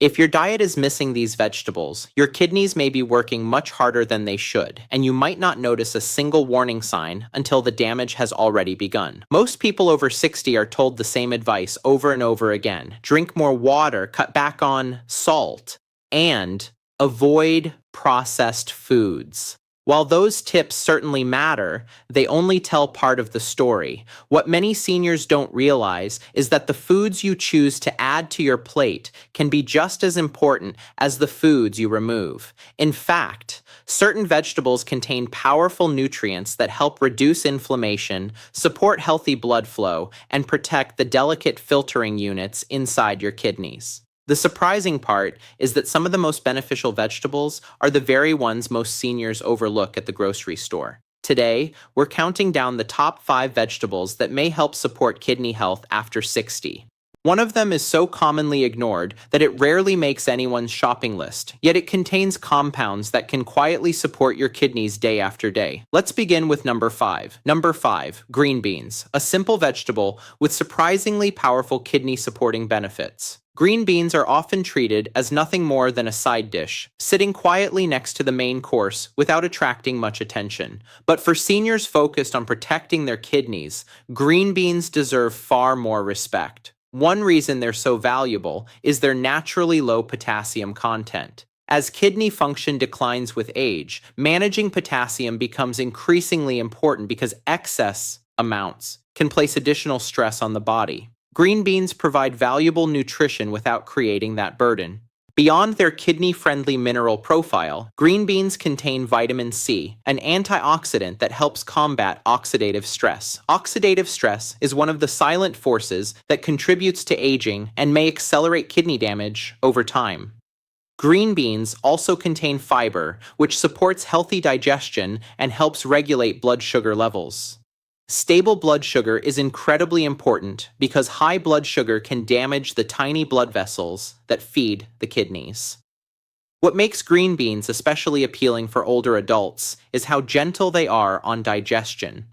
If your diet is missing these vegetables, your kidneys may be working much harder than they should, and you might not notice a single warning sign until the damage has already begun. Most people over 60 are told the same advice over and over again: drink more water, cut back on salt, and avoid processed foods. While those tips certainly matter, they only tell part of the story. What many seniors don't realize is that the foods you choose to add to your plate can be just as important as the foods you remove. In fact, certain vegetables contain powerful nutrients that help reduce inflammation, support healthy blood flow, and protect the delicate filtering units inside your kidneys. The surprising part is that some of the most beneficial vegetables are the very ones most seniors overlook at the grocery store. Today, we're counting down the top 5 vegetables that may help support kidney health after 60. One of them is so commonly ignored that it rarely makes anyone's shopping list, yet it contains compounds that can quietly support your kidneys day after day. Let's begin with number 5. Number 5, green beans, a simple vegetable with surprisingly powerful kidney-supporting benefits. Green beans are often treated as nothing more than a side dish, sitting quietly next to the main course without attracting much attention. But for seniors focused on protecting their kidneys, green beans deserve far more respect. One reason they're so valuable is their naturally low potassium content. As kidney function declines with age, managing potassium becomes increasingly important because excess amounts can place additional stress on the body. Green beans provide valuable nutrition without creating that burden. Beyond their kidney-friendly mineral profile, green beans contain vitamin C, an antioxidant that helps combat oxidative stress. Oxidative stress is one of the silent forces that contributes to aging and may accelerate kidney damage over time. Green beans also contain fiber, which supports healthy digestion and helps regulate blood sugar levels. Stable blood sugar is incredibly important because high blood sugar can damage the tiny blood vessels that feed the kidneys. What makes green beans especially appealing for older adults is how gentle they are on digestion.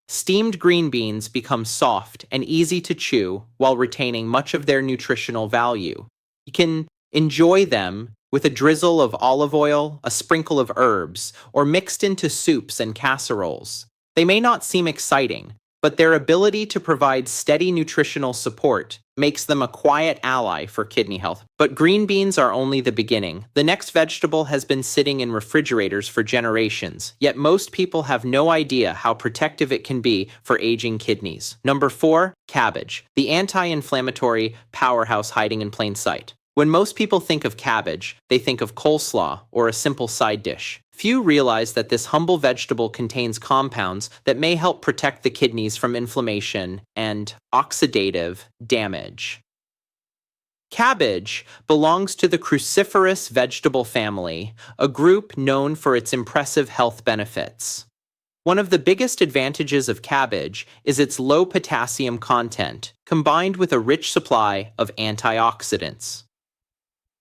Steamed green beans become soft and easy to chew while retaining much of their nutritional value. You can enjoy them with a drizzle of olive oil, a sprinkle of herbs, or mixed into soups and casseroles. They may not seem exciting, but their ability to provide steady nutritional support makes them a quiet ally for kidney health. But green beans are only the beginning. The next vegetable has been sitting in refrigerators for generations, yet most people have no idea how protective it can be for aging kidneys. Number 4, cabbage, the anti-inflammatory powerhouse hiding in plain sight. When most people think of cabbage, they think of coleslaw or a simple side dish. Few realize that this humble vegetable contains compounds that may help protect the kidneys from inflammation and oxidative damage. Cabbage belongs to the cruciferous vegetable family, a group known for its impressive health benefits. One of the biggest advantages of cabbage is its low potassium content, combined with a rich supply of antioxidants.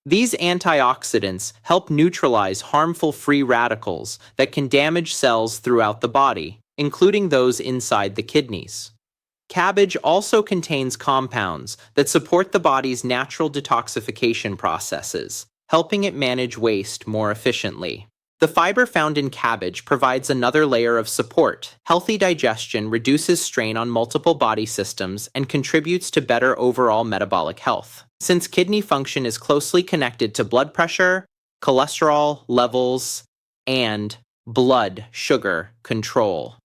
These antioxidants help neutralize harmful free radicals that can damage cells throughout the body, including those inside the kidneys. Cabbage also contains compounds that support the body's natural detoxification processes, helping it manage waste more efficiently. The fiber found in cabbage provides another layer of support. Healthy digestion reduces strain on multiple body systems and contributes to better overall metabolic health. Since kidney function is closely connected to blood pressure, cholesterol levels, and blood sugar control,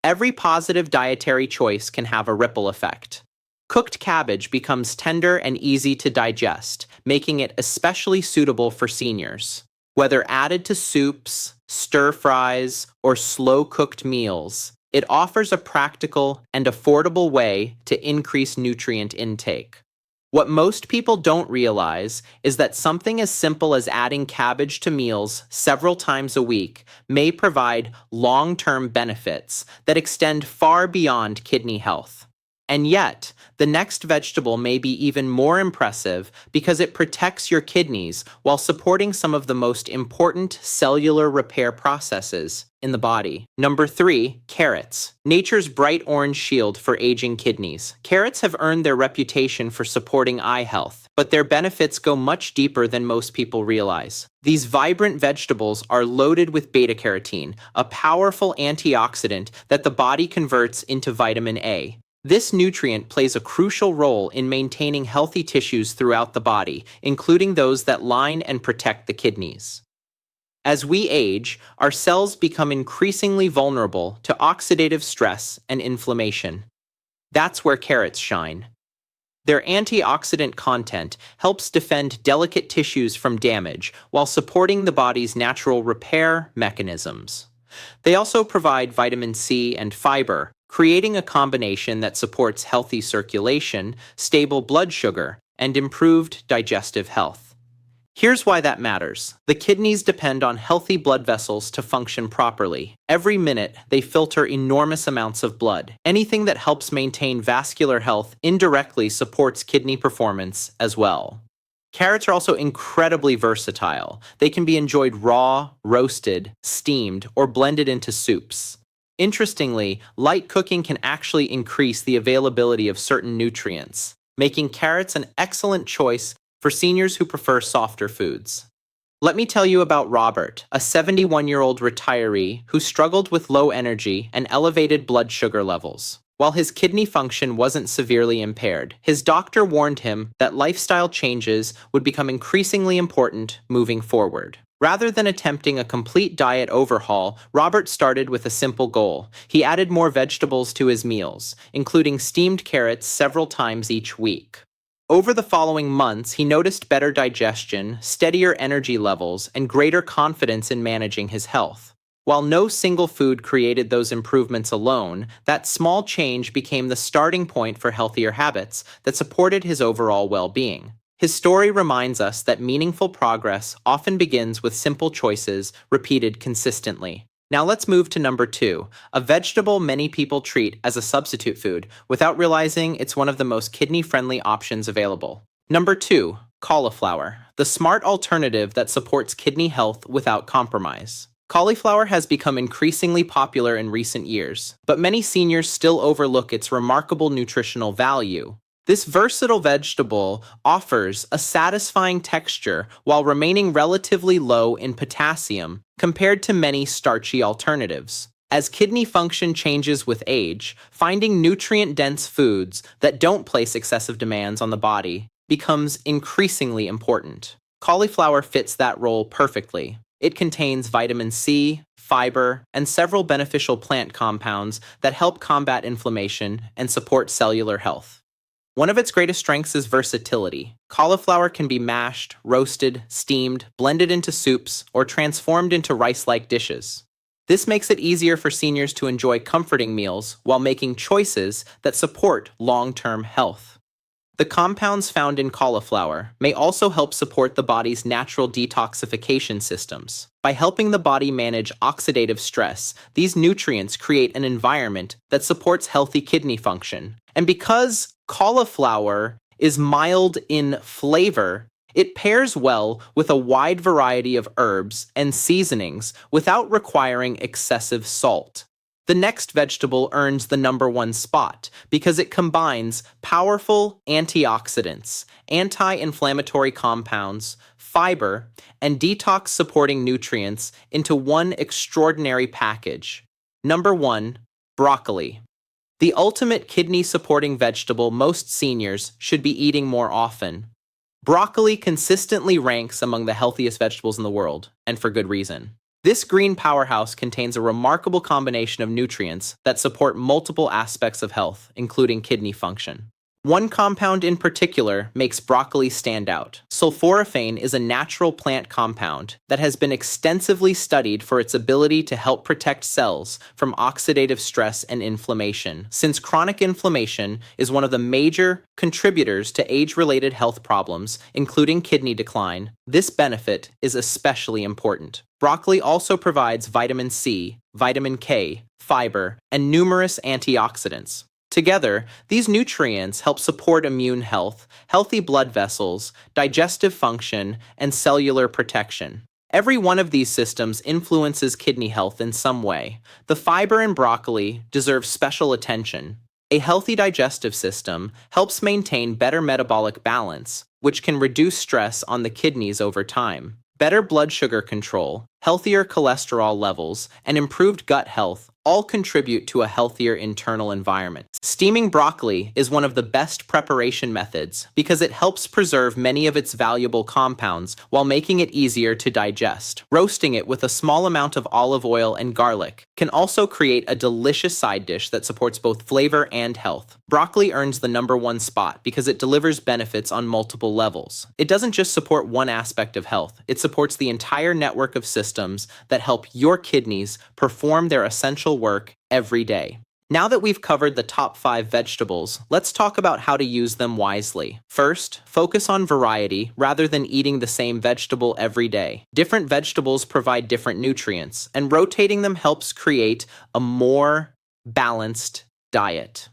every positive dietary choice can have a ripple effect. Cooked cabbage becomes tender and easy to digest, making it especially suitable for seniors. Whether added to soups, stir-fries, or slow-cooked meals, it offers a practical and affordable way to increase nutrient intake. What most people don't realize is that something as simple as adding cabbage to meals several times a week may provide long-term benefits that extend far beyond kidney health. And yet, the next vegetable may be even more impressive because it protects your kidneys while supporting some of the most important cellular repair processes in the body. Number 3, carrots. Nature's bright orange shield for aging kidneys. Carrots have earned their reputation for supporting eye health, but their benefits go much deeper than most people realize. These vibrant vegetables are loaded with beta-carotene, a powerful antioxidant that the body converts into vitamin A. This nutrient plays a crucial role in maintaining healthy tissues throughout the body, including those that line and protect the kidneys. As we age, our cells become increasingly vulnerable to oxidative stress and inflammation. That's where carrots shine. Their antioxidant content helps defend delicate tissues from damage while supporting the body's natural repair mechanisms. They also provide vitamin C and fiber, creating a combination that supports healthy circulation, stable blood sugar, and improved digestive health. Here's why that matters. The kidneys depend on healthy blood vessels to function properly. Every minute, they filter enormous amounts of blood. Anything that helps maintain vascular health indirectly supports kidney performance as well. Carrots are also incredibly versatile. They can be enjoyed raw, roasted, steamed, or blended into soups. Interestingly, light cooking can actually increase the availability of certain nutrients, making carrots an excellent choice for seniors who prefer softer foods. Let me tell you about Robert, a 71-year-old retiree who struggled with low energy and elevated blood sugar levels. While his kidney function wasn't severely impaired, his doctor warned him that lifestyle changes would become increasingly important moving forward. Rather than attempting a complete diet overhaul, Robert started with a simple goal. He added more vegetables to his meals, including steamed carrots several times each week. Over the following months, he noticed better digestion, steadier energy levels, and greater confidence in managing his health. While no single food created those improvements alone, that small change became the starting point for healthier habits that supported his overall well-being. His story reminds us that meaningful progress often begins with simple choices repeated consistently. Now let's move to number 2, a vegetable many people treat as a substitute food without realizing it's one of the most kidney-friendly options available. Number 2, cauliflower, the smart alternative that supports kidney health without compromise. Cauliflower has become increasingly popular in recent years, but many seniors still overlook its remarkable nutritional value. This versatile vegetable offers a satisfying texture while remaining relatively low in potassium compared to many starchy alternatives. As kidney function changes with age, finding nutrient-dense foods that don't place excessive demands on the body becomes increasingly important. Cauliflower fits that role perfectly. It contains vitamin C, fiber, and several beneficial plant compounds that help combat inflammation and support cellular health. One of its greatest strengths is versatility. Cauliflower can be mashed, roasted, steamed, blended into soups, or transformed into rice-like dishes. This makes it easier for seniors to enjoy comforting meals while making choices that support long-term health. The compounds found in cauliflower may also help support the body's natural detoxification systems. By helping the body manage oxidative stress, these nutrients create an environment that supports healthy kidney function. And because cauliflower is mild in flavor, it pairs well with a wide variety of herbs and seasonings without requiring excessive salt. The next vegetable earns the number 1 spot because it combines powerful antioxidants, anti-inflammatory compounds, fiber, and detox-supporting nutrients into one extraordinary package. Number 1, broccoli. The ultimate kidney-supporting vegetable most seniors should be eating more often. Broccoli consistently ranks among the healthiest vegetables in the world, and for good reason. This green powerhouse contains a remarkable combination of nutrients that support multiple aspects of health, including kidney function. One compound in particular makes broccoli stand out. Sulforaphane is a natural plant compound that has been extensively studied for its ability to help protect cells from oxidative stress and inflammation. Since chronic inflammation is one of the major contributors to age-related health problems, including kidney decline, this benefit is especially important. Broccoli also provides vitamin C, vitamin K, fiber, and numerous antioxidants. Together, these nutrients help support immune health, healthy blood vessels, digestive function, and cellular protection. Every one of these systems influences kidney health in some way. The fiber in broccoli deserves special attention. A healthy digestive system helps maintain better metabolic balance, which can reduce stress on the kidneys over time. Better blood sugar control, healthier cholesterol levels, and improved gut health all contribute to a healthier internal environment. Steaming broccoli is one of the best preparation methods because it helps preserve many of its valuable compounds while making it easier to digest. Roasting it with a small amount of olive oil and garlic can also create a delicious side dish that supports both flavor and health. Broccoli earns the #1 spot because it delivers benefits on multiple levels. It doesn't just support one aspect of health, it supports the entire network of systems that help your kidneys perform their essential work every day. Now that we've covered the top 5 vegetables, let's talk about how to use them wisely. First, focus on variety rather than eating the same vegetable every day. Different vegetables provide different nutrients, and rotating them helps create a more balanced diet.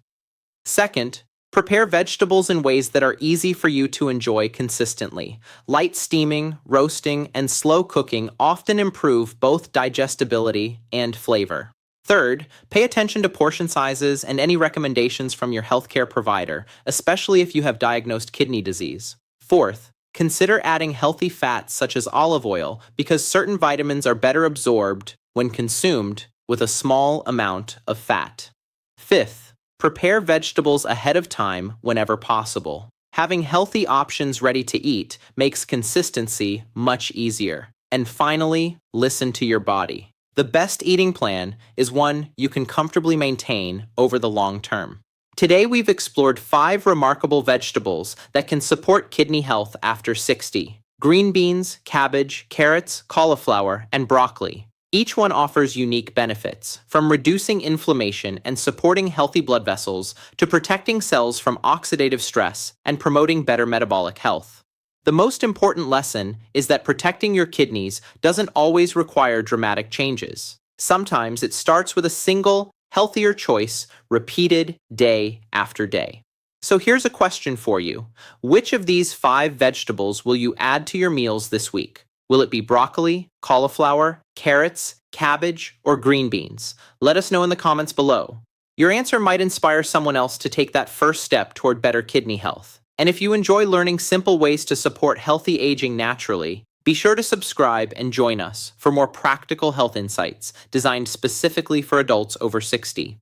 Second, prepare vegetables in ways that are easy for you to enjoy consistently. Light steaming, roasting, and slow cooking often improve both digestibility and flavor. Third, pay attention to portion sizes and any recommendations from your healthcare provider, especially if you have diagnosed kidney disease. Fourth, consider adding healthy fats such as olive oil because certain vitamins are better absorbed when consumed with a small amount of fat. Fifth, prepare vegetables ahead of time whenever possible. Having healthy options ready to eat makes consistency much easier. And finally, listen to your body. The best eating plan is one you can comfortably maintain over the long term. Today we've explored 5 remarkable vegetables that can support kidney health after 60. Green beans, cabbage, carrots, cauliflower, and broccoli. Each one offers unique benefits, from reducing inflammation and supporting healthy blood vessels to protecting cells from oxidative stress and promoting better metabolic health. The most important lesson is that protecting your kidneys doesn't always require dramatic changes. Sometimes it starts with a single, healthier choice repeated day after day. So here's a question for you. Which of these 5 vegetables will you add to your meals this week? Will it be broccoli, cauliflower, carrots, cabbage, or green beans? Let us know in the comments below. Your answer might inspire someone else to take that first step toward better kidney health. And if you enjoy learning simple ways to support healthy aging naturally, be sure to subscribe and join us for more practical health insights designed specifically for adults over 60.